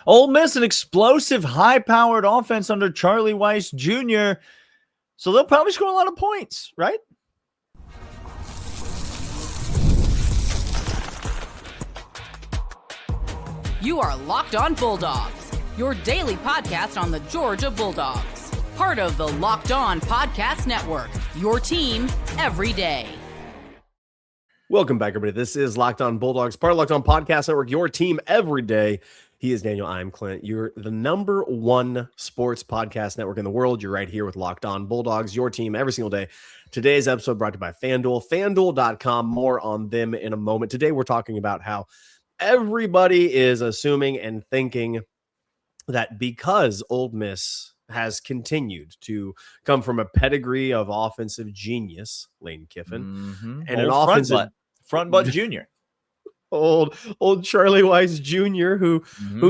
Ole Miss, an explosive, high-powered offense under Charlie Weiss Jr., so they'll probably score a lot of points, right? You are Locked On Bulldogs, your daily podcast on the Georgia Bulldogs. Part of the Locked On Podcast Network, your team every day. Welcome back, everybody. This is Locked On Bulldogs, part of Locked On Podcast Network, your team every day. He is Daniel. I'm Clint. You're the number one sports podcast network in the world. You're right here with Locked On Bulldogs, your team every single day. Today's episode brought to you by FanDuel, FanDuel.com. More on them in a moment. Today, we're talking about how everybody is assuming and thinking that because Ole Miss has continued to come from a pedigree of offensive genius, Lane Kiffin, and Old an offensive front butt junior. old Charlie Weiss Jr., who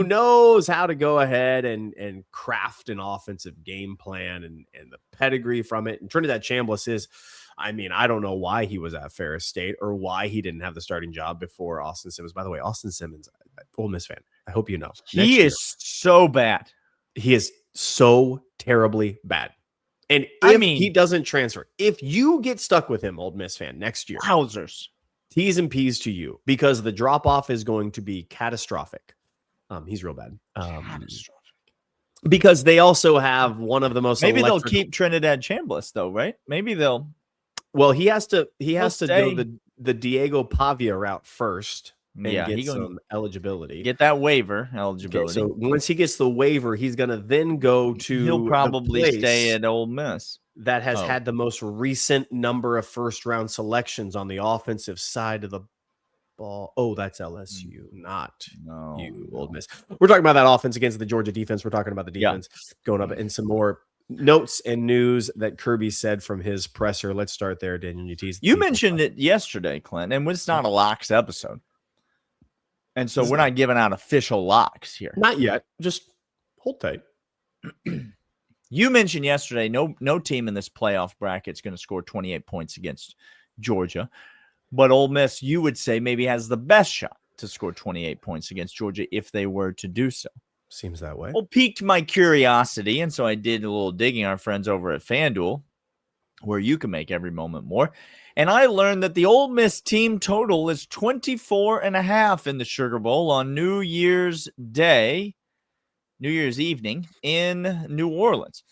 knows how to go ahead and craft an offensive game plan and the pedigree from it. And Trinidad Chambliss is, I mean, I don't know why he was at Ferris State or why he didn't have the starting job before Austin Simmons. By the way, Austin Simmons, Ole Miss fan, I hope you know. He is so bad. He is so terribly bad. And if he doesn't transfer, if you get stuck with him, Ole Miss fan, next year, wowzers. T's and P's to you, because the drop-off is going to be catastrophic. He's real bad. Catastrophic. Because they also have one of the most they'll keep Trinidad Chambliss, though, right? Maybe they'll. Well, he has to go the Diego Pavia route first and get some eligibility. Get that waiver eligibility. Okay, so once he gets the waiver, he's going to then go to. He'll probably stay at Ole Miss. That has had the most recent number of first-round selections on the offensive side of the ball. Oh, that's LSU, not you, Ole Miss. We're talking about that offense against the Georgia defense. We're talking about the defense going up, and some more notes and news that Kirby said from his presser. Let's start there, Daniel. You mentioned it yesterday, Clint, and it's not a locks episode. And so we're not giving out official locks here. Not yet. Just hold tight. You mentioned yesterday, no team in this playoff bracket is going to score 28 points against Georgia. But Ole Miss, you would say, maybe has the best shot to score 28 points against Georgia if they were to do so. Seems that way. Well, piqued my curiosity, and so I did a little digging. Our friends over at FanDuel, where you can make every moment more. And I learned that the Ole Miss team total is 24.5 in the Sugar Bowl on New Year's evening in New Orleans.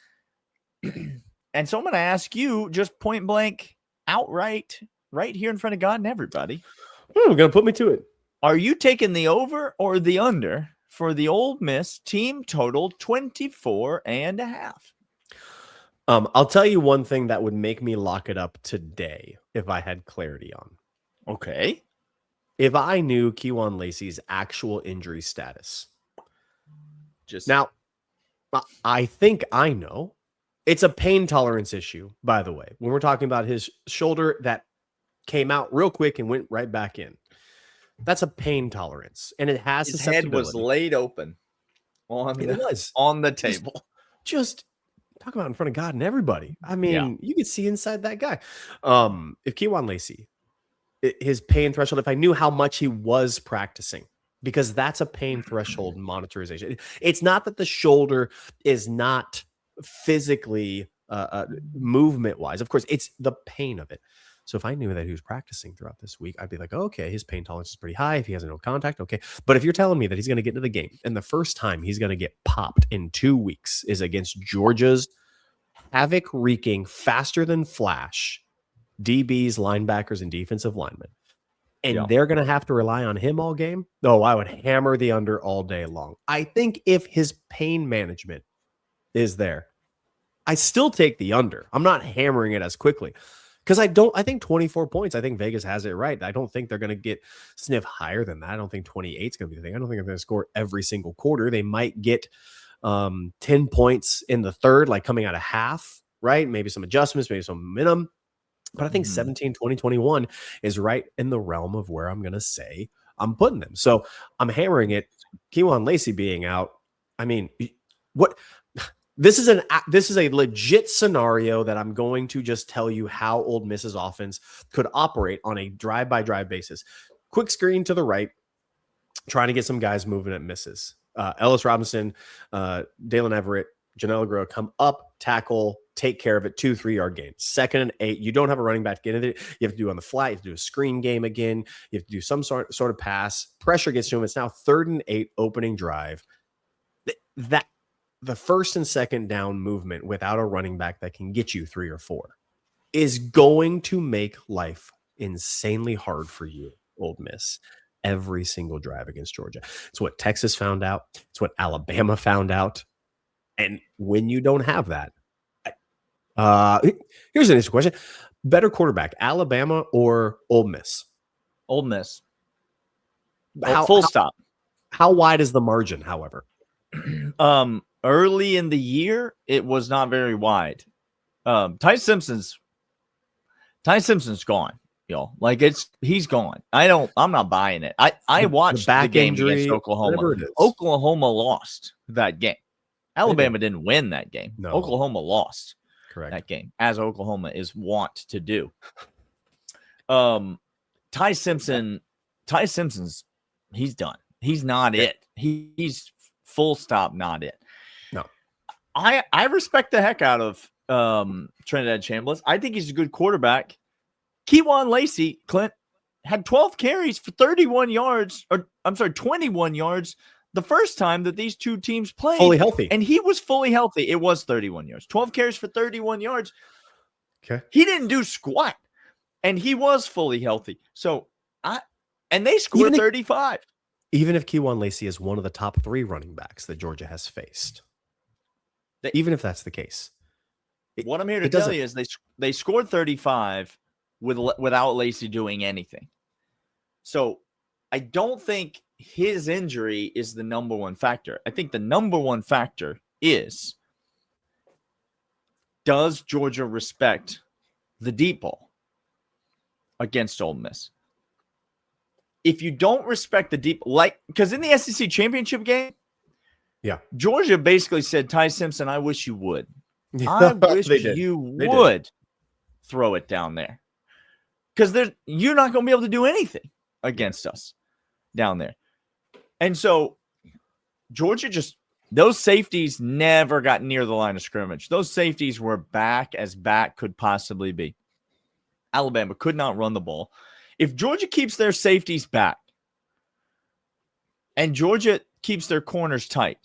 And so I'm going to ask you just point blank, outright, right here in front of God and everybody. Going to put me to it. Are you taking the over or the under for the Ole Miss team total 24.5? I'll tell you one thing that would make me lock it up today if I had clarity on. Okay. If I knew Kewan Lacey's actual injury status. Now, I think I know. It's a pain tolerance issue, by the way. When we're talking about his shoulder that came out real quick and went right back in. That's a pain tolerance. And it has his head was laid open on the table. Just talk about in front of God and everybody. I mean, you could see inside that guy. If Kewan Lacey, his pain threshold, if I knew how much he was practicing, because that's a pain threshold monitorization. It's not that the shoulder is not physically movement-wise. Of course, it's the pain of it. So if I knew that he was practicing throughout this week, I'd be like, oh, okay, his pain tolerance is pretty high. If he has no contact, okay. But if you're telling me that he's going to get into the game and the first time he's going to get popped in 2 weeks is against Georgia's havoc-wreaking, faster-than-flash DBs, linebackers, and defensive linemen, and they're going to have to rely on him all game, I would hammer the under all day long. I think if his pain management is there, I still take the under. I'm not hammering it as quickly. Because I think 24 points, I think Vegas has it right. I don't think they're going to sniff higher than that. I don't think 28 is going to be the thing. I don't think they're going to score every single quarter. They might get 10 points in the third, like coming out of half, right? Maybe some adjustments, maybe some momentum. But I think 17, 20, 21 is right in the realm of where I'm going to say I'm putting them. So I'm hammering it. Kewan Lacey being out. I mean, what? This is a legit scenario that I'm going to just tell you how Ole Miss's offense could operate on a drive-by-drive basis. Quick screen to the right, trying to get some guys moving at misses. Ellis Robinson, Dalen Everett, Janelle Grow come up, tackle, take care of it, 2-3 yard gain. 2nd and 8. You don't have a running back to get into it. You have to do it on the fly. You have to do a screen game again. You have to do some sort of pass. Pressure gets to him. It's now 3rd and 8 opening drive. That the 1st and 2nd down movement without a running back that can get you 3 or 4 is going to make life insanely hard for you, Ole Miss, every single drive against Georgia. It's what Texas found out. It's what Alabama found out. And when you don't have that, here's an interesting question. Better quarterback, Alabama or Ole Miss? Ole Miss. Full stop. How wide is the margin, however? Early in the year, it was not very wide. Ty Simpson's gone. Like he's gone. I'm not buying it. I watched the game against Oklahoma. Oklahoma lost that game. Alabama didn't win that game. No. Oklahoma lost that game, as Oklahoma is wont to do. Ty Simpson's he's done. He's not it. He's full stop not it. No. I respect the heck out of Trinidad Chambliss. I think he's a good quarterback. Keywan Lacey, Clint, had 12 carries for 21 yards. The first time that these two teams played. Fully healthy. And he was fully healthy. It was 31 yards. 12 carries for 31 yards. Okay. He didn't do squat. And he was fully healthy. So and they scored 35. Even if Keywan Lacey is one of the top 3 running backs that Georgia has faced. Even if that's the case. What I'm here to tell you is they scored 35 without Lacey doing anything. So I don't think his injury is the number one factor. I think the number one factor is, does Georgia respect the deep ball against Ole Miss? If you don't respect the deep, because in the SEC championship game, Georgia basically said, Ty Simpson, I wish you would. I wish you would throw it down there. Because you're not going to be able to do anything against us down there. And so Georgia those safeties never got near the line of scrimmage. Those safeties were back as back could possibly be. Alabama could not run the ball. If Georgia keeps their safeties back and Georgia keeps their corners tight,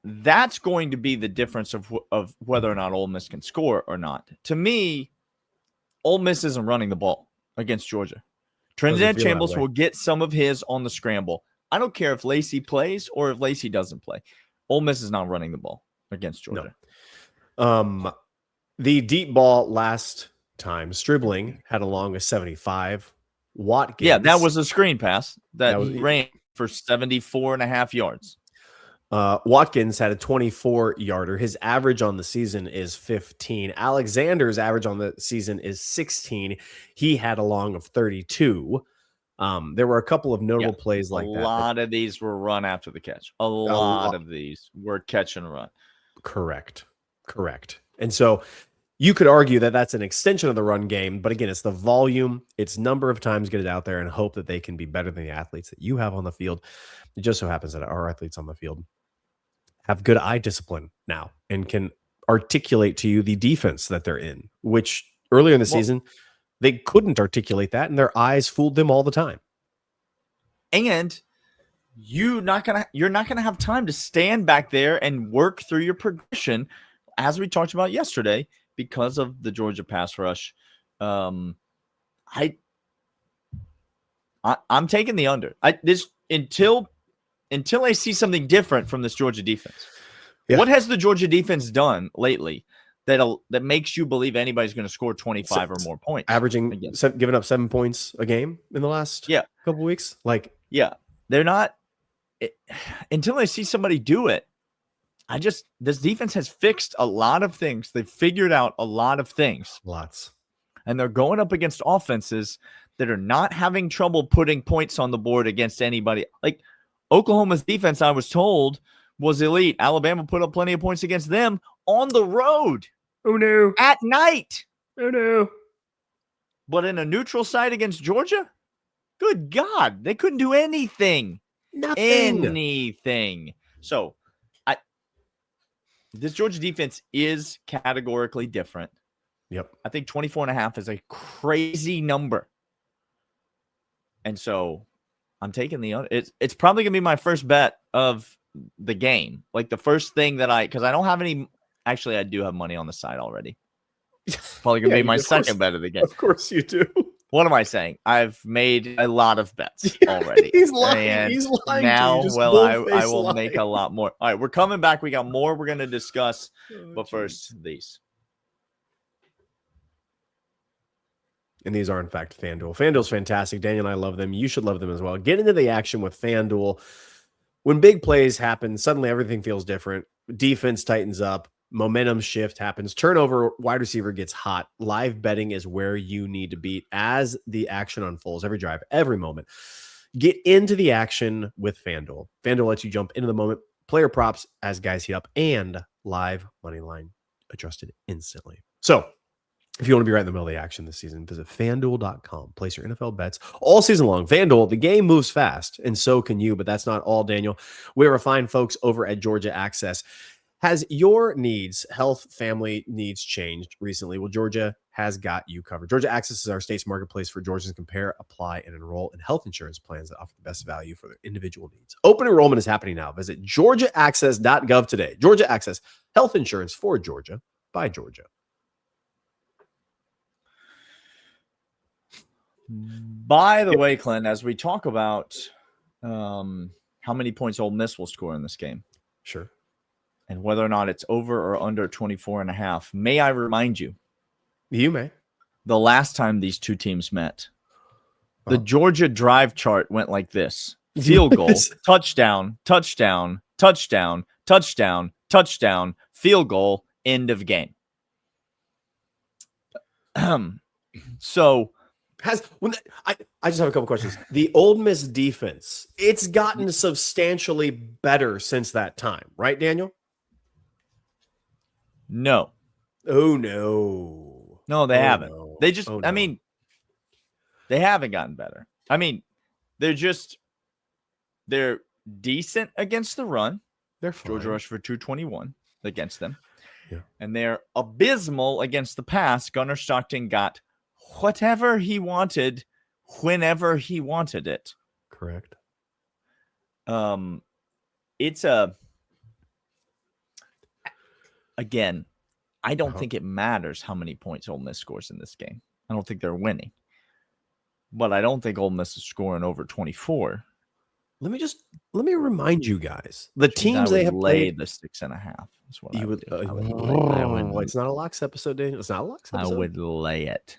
that's going to be the difference of whether or not Ole Miss can score or not. To me, Ole Miss isn't running the ball against Georgia. Trinidad Chambliss will get some of his on the scramble. I don't care if Lacey plays or if Lacey doesn't play. Ole Miss is not running the ball against Georgia. No. The deep ball last time, Stribling had along a 75. Watkins. Yeah, that was a screen pass that he ran for 74.5 yards. Watkins had a 24-yarder. His average on the season is 15. Alexander's average on the season is 16. He had a long of 32. There were a couple of notable plays like that. A lot of these were run after the catch. A lot of these were catch and run. Correct. And so you could argue that that's an extension of the run game, but again, it's the volume, it's number of times get it out there and hope that they can be better than the athletes that you have on the field. It just so happens that our athletes on the field have good eye discipline now and can articulate to you the defense that they're in, which earlier in the season, they couldn't articulate that and their eyes fooled them all the time. And you're not gonna have time to stand back there and work through your progression, as we talked about yesterday, because of the Georgia pass rush. I'm taking the under. Until I see something different from this Georgia defense. Yeah. What has the Georgia defense done lately that makes you believe anybody's going to score 25 or more points? Giving up 7 points a game in the last couple weeks. They're not. Until I see somebody do it, this defense has fixed a lot of things. They've figured out a lot of things. Lots. And they're going up against offenses that are not having trouble putting points on the board against anybody. Like Oklahoma's defense, I was told, was elite. Alabama put up plenty of points against them on the road. Oh, no. At night. Oh, no. But in a neutral site against Georgia, good God, they couldn't do anything. anything. So this Georgia defense is categorically different. Yep. I think 24.5 is a crazy number. And so I'm taking the under. It's probably going to be my first bet of the game. Like the first thing that because I don't have any. Actually, I do have money on the side already. Probably going to be my second bet of the game. Of course you do. What am I saying? I've made a lot of bets already. He's lying. He's lying. Now, I will make a lot more. All right, we're coming back. We got more we're going to discuss. But first, these. And these are, in fact, FanDuel. FanDuel's fantastic. Daniel and I love them. You should love them as well. Get into the action with FanDuel. When big plays happen, suddenly everything feels different. Defense tightens up. Momentum shift happens. Turnover, wide receiver gets hot. Live betting is where you need to be as the action unfolds. Every drive, every moment. Get into the action with FanDuel. FanDuel lets you jump into the moment. Player props as guys heat up and live money line adjusted instantly. So if you want to be right in the middle of the action this season, visit FanDuel.com. Place your NFL bets all season long. FanDuel, the game moves fast, and so can you, but that's not all, Daniel. We are fine folks over at Georgia Access. Has your needs, health, family needs changed recently? Well, Georgia has got you covered. Georgia Access is our state's marketplace for Georgians to compare, apply, and enroll in health insurance plans that offer the best value for their individual needs. Open enrollment is happening now. Visit georgiaaccess.gov today. Georgia Access, health insurance for Georgia by Georgia. By the way, Clint, as we talk about how many points Ole Miss will score in this game. Sure. And whether or not it's over or under 24.5, may I remind you? You may. The last time these two teams met, the Georgia drive chart went like this. Field goal, touchdown, touchdown, touchdown, touchdown, touchdown, field goal, end of game. So I just have a couple questions. The Ole Miss defense, it's gotten substantially better since that time, right, Daniel? No. Oh, no. No, they haven't. No. They just, I mean, they haven't gotten better. I mean, they're decent against the run. They're fine. Georgia rushed for 221 against them. Yeah. And they're abysmal against the pass. Gunnar Stockton got whatever he wanted, whenever he wanted it. Correct. Again, I don't think it matters how many points Ole Miss scores in this game. I don't think they're winning. But I don't think Ole Miss is scoring over 24. Let me remind you guys. The teams they have played the 6.5. That's what you would. It's not a locks episode, Daniel. It's not a locks episode. I would lay it.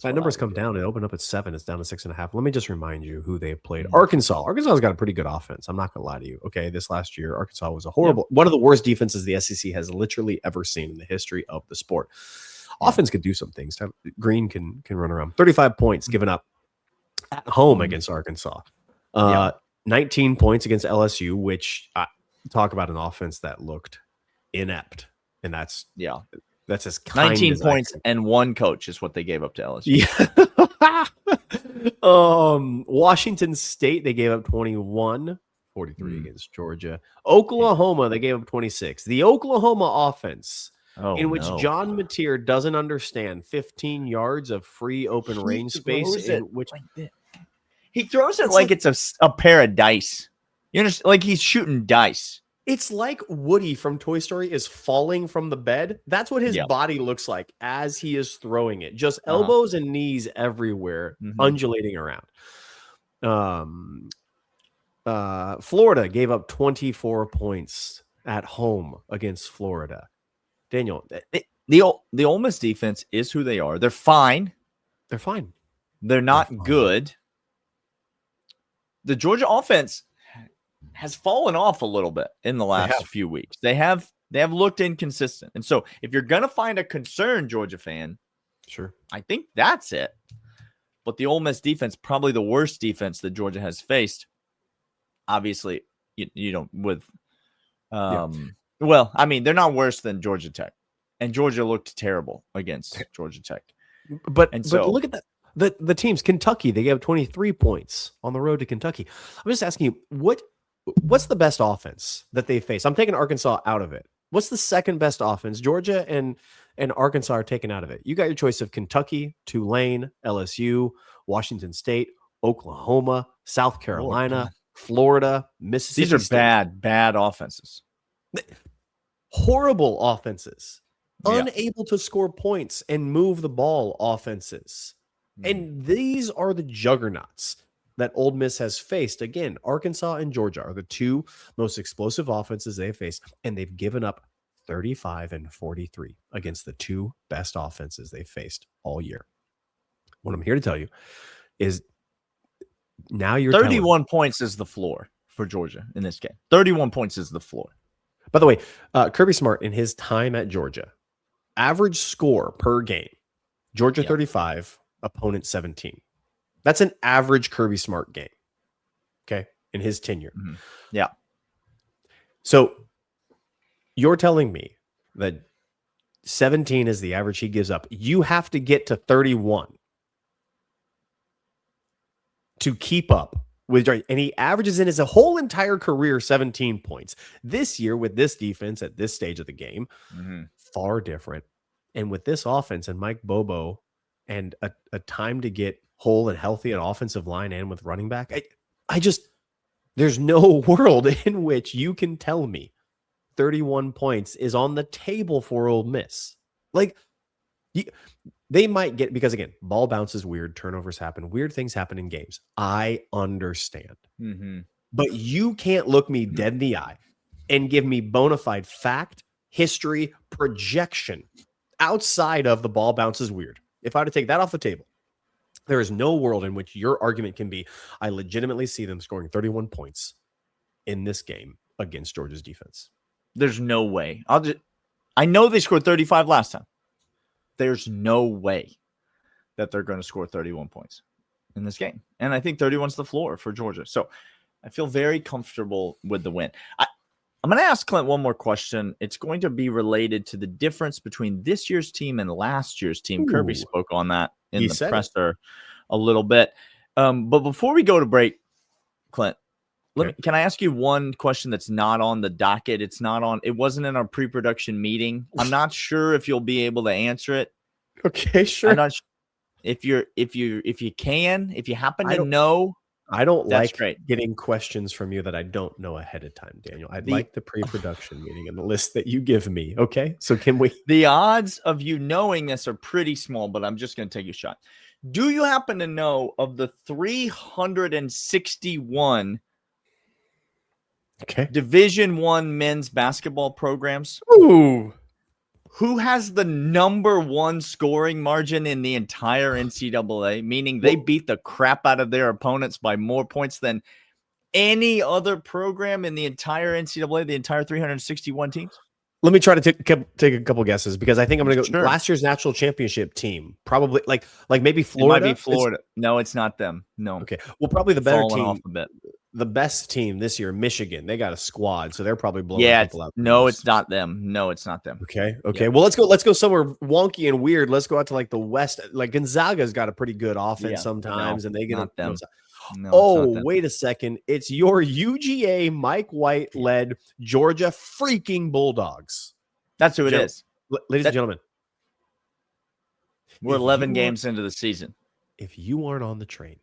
That number's come down. It opened up at 7. It's down to 6.5. Let me just remind you who they've played. Arkansas. Arkansas's got a pretty good offense. I'm not going to lie to you. Okay, this last year, Arkansas was a horrible, one of the worst defenses the SEC has literally ever seen in the history of the sport. Offense could do some things. Green can run around. 35 points given up at home against Arkansas. 19 points against LSU, which talk about an offense that looked inept, and that's as kind 19 as points and one coach is what they gave up to LSU. Yeah. Washington State, they gave up 21, 43 against Georgia. Oklahoma, they gave up 26. The Oklahoma offense, in which John Mateer doesn't understand 15 yards of free open range space, in which he throws it like it's a pair of dice. You understand? Like he's shooting dice. It's like Woody from Toy Story is falling from the bed. That's what his body looks like as he is throwing it. Just elbows and knees everywhere, undulating around. Florida gave up 24 points at home against Florida. Daniel, the Ole Miss defense is who they are. They're fine. They're fine. They're not good. The Georgia offense has fallen off a little bit in the last few weeks. They have looked inconsistent. And so if you're going to find a concerned Georgia fan, sure, I think that's it. But the Ole Miss defense, probably the worst defense that Georgia has faced. Obviously, with well, I mean, they're not worse than Georgia Tech. And Georgia looked terrible against Georgia Tech. But look at that. The teams, Kentucky, they gave up 23 points on the road to Kentucky. I'm just asking you, what's the best offense that they face? I'm taking Arkansas out of it. What's the second best offense? Georgia and Arkansas are taken out of it. You got your choice of Kentucky, Tulane, LSU, Washington State, Oklahoma, South Carolina, Florida, Mississippi. These are State. bad offenses. Horrible offenses. Unable to score points and move the ball offenses. And these are the juggernauts that Ole Miss has faced. Again, Arkansas and Georgia are the two most explosive offenses they've faced, and they've given up 35 and 43 against the two best offenses they've faced all year. What I'm here to tell you is now you're 31 points is the floor for Georgia in this game. 31 points is the floor. By the way, Kirby Smart in his time at Georgia, average score per game, Georgia 35, opponent 17. That's an average Kirby Smart game. Okay. In his tenure. Mm-hmm. Yeah. So you're telling me that 17 is the average he gives up. You have to get to 31 to keep up with, and he averages in his whole entire career 17 points. This year with this defense at this stage of the game, far different. And with this offense and Mike Bobo and a time to get whole and healthy at offensive line and with running back, I just, there's no world in which you can tell me 31 points is on the table for Ole Miss. Like, they might get, because again, ball bounces weird, turnovers happen, weird things happen in games. I understand. But you can't look me dead in the eye and give me bona fide fact, history, projection outside of the ball bounces weird. If I were to take that off the table, there is no world in which your argument can be, I legitimately see them scoring 31 points in this game against Georgia's defense. There's no way. I know they scored 35 last time. There's no way that they're going to score 31 points in this game. And I think 31's the floor for Georgia. So I feel very comfortable with the win. I'm going to ask Clint one more question. It's going to be related to the difference between this year's team and last year's team. Ooh. Kirby spoke on that in the presser a little bit. But before we go to break, Clint, can I ask you one question that's not on the docket? It wasn't in our pre-production meeting. I'm not sure if you'll be able to answer it. Okay, sure. I'm not sure if you happen to know. I don't like great. Getting questions from you that I don't know ahead of time, Daniel. I'd like the pre-production meeting and the list that you give me. Okay, so can we? The odds of you knowing this are pretty small, but I'm just going to take a shot. Do you happen to know of the 361 Division I men's basketball programs? Ooh. Who has the number one scoring margin in the entire NCAA, meaning they beat the crap out of their opponents by more points than any other program in the entire NCAA, the entire 361 teams? Let me try to take a couple guesses, because I think I'm going to go last year's national championship team. Probably like maybe Florida. It might be Florida. No, it's not them. No. Okay. Well, probably the better team. Off a bit. The best team this year, Michigan. They got a squad, so they're probably blowing people out. No, it's not them. No, it's not them. Okay. Yeah. Well, let's go somewhere wonky and weird. Let's go out to like the West. Like Gonzaga's got a pretty good offense sometimes, and they get not them. No, wait a second. It's your UGA Mike White led Georgia freaking Bulldogs. That's who it is. Ladies and gentlemen. We're 11 games into the season. If you aren't on the train,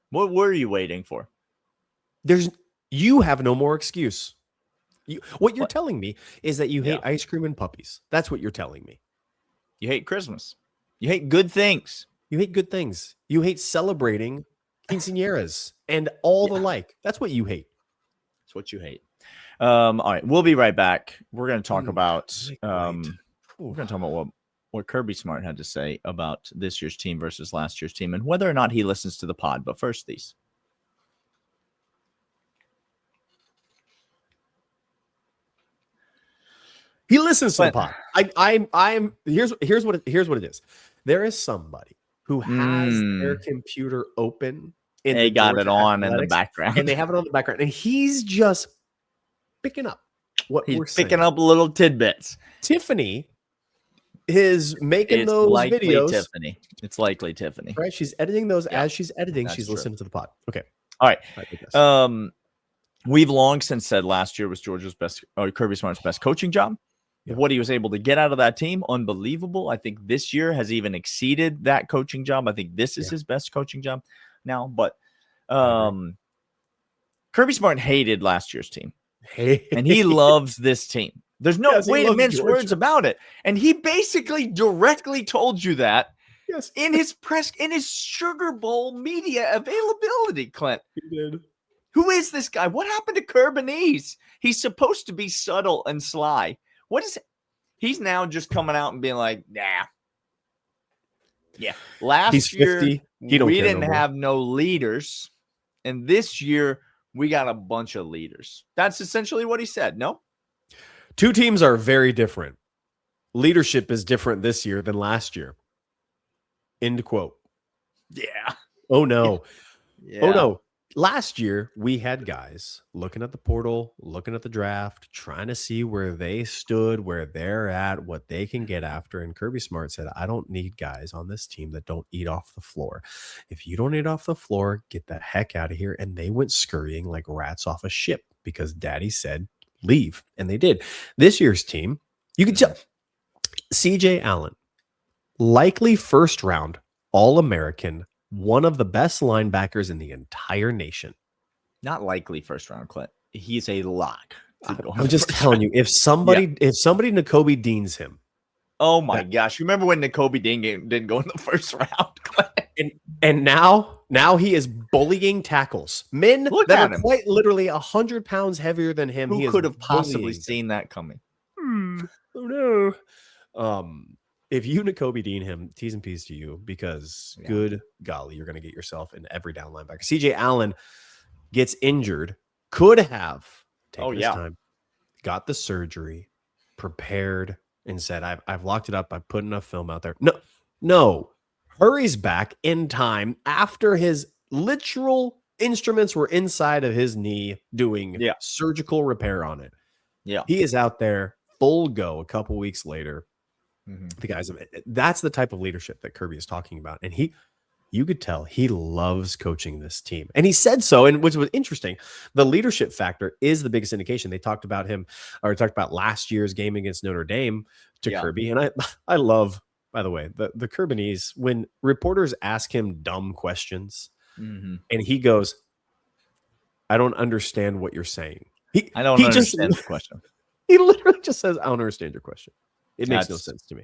what were you waiting for? You have no more excuse. What you're telling me is that you hate ice cream and puppies. That's what you're telling me. You hate Christmas. You hate good things. You hate good things. You hate celebrating quinceañeras and all the like. That's what you hate. That's what you hate. All right, we'll be right back. We're going to talk about what Kirby Smart had to say about this year's team versus last year's team, and whether or not he listens to the pod. But first, these. He listens to the pod. I'm here's what it is. There is somebody who has their computer open and they got it on in the background. And they have it on the background. And he's just picking up what we're saying. Picking up little tidbits. Tiffany is making It's those likely videos. Tiffany. It's likely Tiffany. Right? She's editing those Yeah, as she's editing. that's She's true. listening to the pod. Okay. All right. I guess. We've long since said last year was Georgia's best, or Kirby Smart's best coaching job. Yeah. What he was able to get out of that team, unbelievable. I think this year has even exceeded that coaching job. I think this is his best coaching job now. But Kirby Smart hated last year's team. And he loves this team. There's no way to mince words about it. And he basically directly told you that in his Sugar Bowl media availability, Clint. He did. Who is this guy? What happened to Kirbanese? He's supposed to be subtle and sly. What is it? He's now just coming out and being like, nah. Yeah. Last year, 50. We didn't have no leaders. And this year, we got a bunch of leaders. That's essentially what he said. No? Two teams are very different. Leadership is different this year than last year. End quote. Yeah. Oh, no. Yeah. Oh, no. Last year, we had guys looking at the portal, looking at the draft, trying to see where they stood, where they're at, what they can get after. And Kirby Smart said, I don't need guys on this team that don't eat off the floor. If you don't eat off the floor, get the heck out of here. And they went scurrying like rats off a ship because daddy said, leave. And they did. This year's team, you can tell CJ Allen, likely first round All-American, one of the best linebackers in the entire nation. Not likely first round, Clint. He's a lock. I'm just telling you, if somebody Nakobe Deans him. Oh my gosh. Remember when Nakobe Dean didn't go in the first round, Clint? And now he is bullying tackles. Men that are quite literally 100 pounds heavier than him. Who could have possibly seen that coming? Oh no. If you Nakobe Dean him, T's and P's to you, because good golly, you're going to get yourself an every down linebacker. CJ Allen gets injured, could have taken his time, got the surgery, prepared, and said, I've locked it up. I've put enough film out there. No. Hurries back in time after his literal instruments were inside of his knee doing surgical repair on it. Yeah. He is out there full go a couple weeks later. The guys, that's the type of leadership that Kirby is talking about. And you could tell he loves coaching this team. And he said so. And which was interesting. The leadership factor is the biggest indication. They talked about last year's game against Notre Dame to Kirby. And I love, by the way, the Kirbanese, when reporters ask him dumb questions and he goes, I don't understand what you're saying. I don't understand the question. He literally just says, I don't understand your question. It makes no sense to me.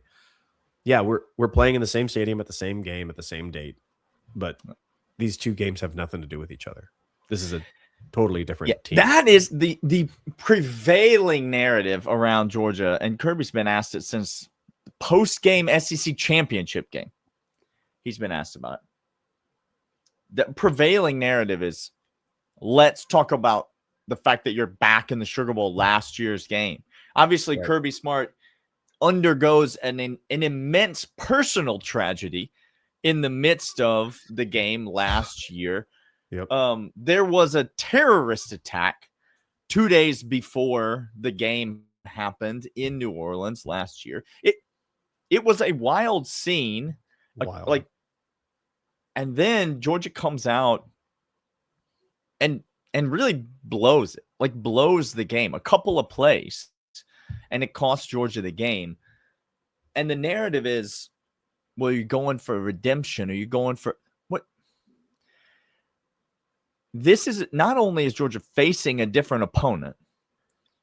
Yeah, we're playing in the same stadium at the same game at the same date, but these two games have nothing to do with each other. This is a totally different team. That is the prevailing narrative around Georgia, and Kirby's been asked it since post-game SEC championship game. He's been asked about it. The prevailing narrative is, let's talk about the fact that you're back in the Sugar Bowl last year's game. Obviously, Kirby Smart undergoes an immense personal tragedy in the midst of the game last year. There was a terrorist attack 2 days before the game happened in New Orleans last year. It was a wild scene. And then Georgia comes out and really blows it, blows the game. A couple of plays. And it cost Georgia the game. And the narrative is, well, you're going for redemption. Are you going for what? This is not only is Georgia facing a different opponent.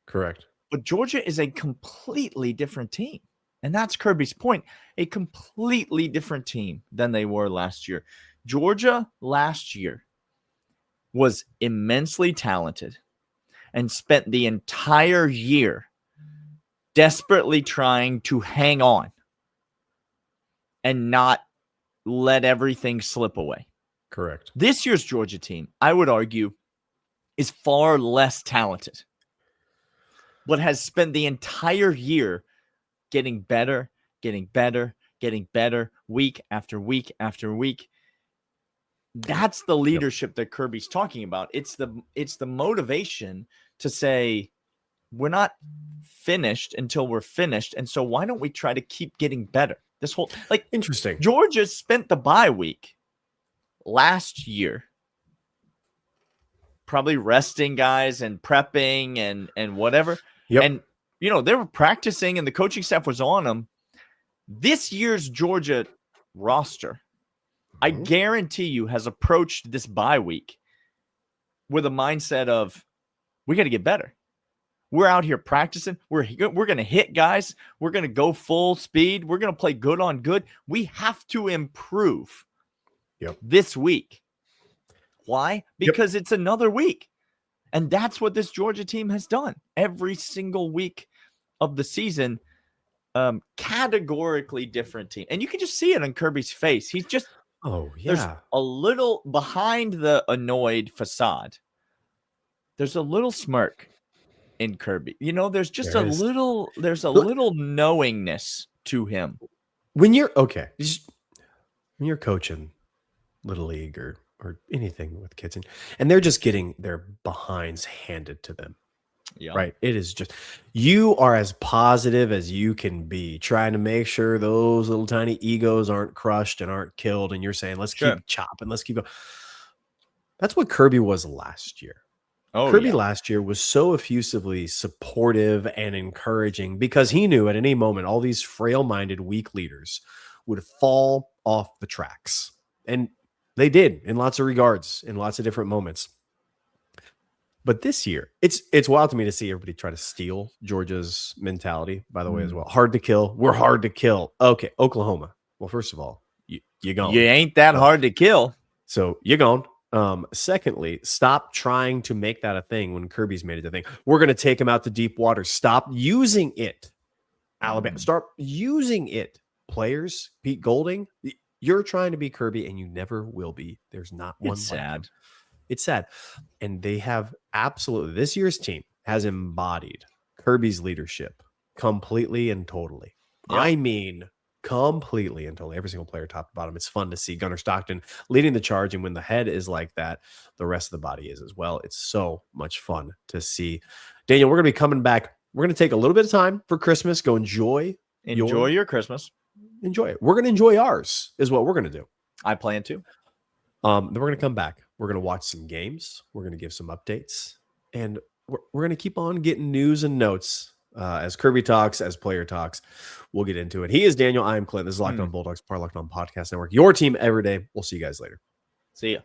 Correct. But Georgia is a completely different team. And that's Kirby's point. A completely different team than they were last year. Georgia last year was immensely talented and spent the entire year desperately trying to hang on and not let everything slip away. Correct. This year's Georgia team, I would argue, is far less talented, but has spent the entire year getting better, week after week after week. That's the leadership that Kirby's talking about. It's the motivation to say, we're not finished until we're finished. And so why don't we try to keep getting better? This whole interesting. Georgia spent the bye week last year probably resting guys and prepping and whatever. Yep. And, they were practicing and the coaching staff was on them. This year's Georgia roster, I guarantee you, has approached this bye week with a mindset of, we got to get better. We're out here practicing. We're going to hit guys. We're going to go full speed. We're going to play good on good. We have to improve this week. Why? Because it's another week. And that's what this Georgia team has done every single week of the season. Categorically different team. And you can just see it on Kirby's face. He's just, there's a little behind the annoyed facade. There's a little smirk in Kirby. There's just little knowingness to him. When you're when you're coaching Little League or anything with kids and they're just getting their behinds handed to them. Yeah. Right. It is just, you are as positive as you can be, trying to make sure those little tiny egos aren't crushed and aren't killed. And you're saying, let's keep chopping. Let's keep going. That's what Kirby was last year. Kirby last year was so effusively supportive and encouraging because he knew at any moment all these frail-minded, weak leaders would fall off the tracks. And they did in lots of regards, in lots of different moments. But this year, it's wild to me to see everybody try to steal Georgia's mentality, by the way, as well. Hard to kill. We're hard to kill. Okay, Oklahoma. Well, first of all, you're gone. You ain't that hard to kill. So you're gone. Secondly, stop trying to make that a thing when Kirby's made it a thing. We're going to take him out to deep water. Stop using it. Alabama, start using it. Players, Pete Golding, you're trying to be Kirby and you never will be. There's not one. It's sad. It's sad. And they have absolutely, this year's team has embodied Kirby's leadership completely and totally. Yep. I mean, completely and totally. Every single player, top to bottom. It's fun to see Gunnar Stockton leading the charge. And when the head is like that, the rest of the body is as well. It's so much fun to see. Daniel, we're going to be coming back. We're going to take a little bit of time for Christmas. Go enjoy your Christmas. Enjoy it. We're going to enjoy ours is what we're going to do. I plan to. Then we're going to come back. We're going to watch some games. We're going to give some updates. And we're going to keep on getting news and notes as Kirby talks, as player talks. We'll get into it. He is Daniel. I am Clint. This is Locked On Bulldogs, part of Locked On Podcast Network. Your team every day. We'll see you guys later. See ya.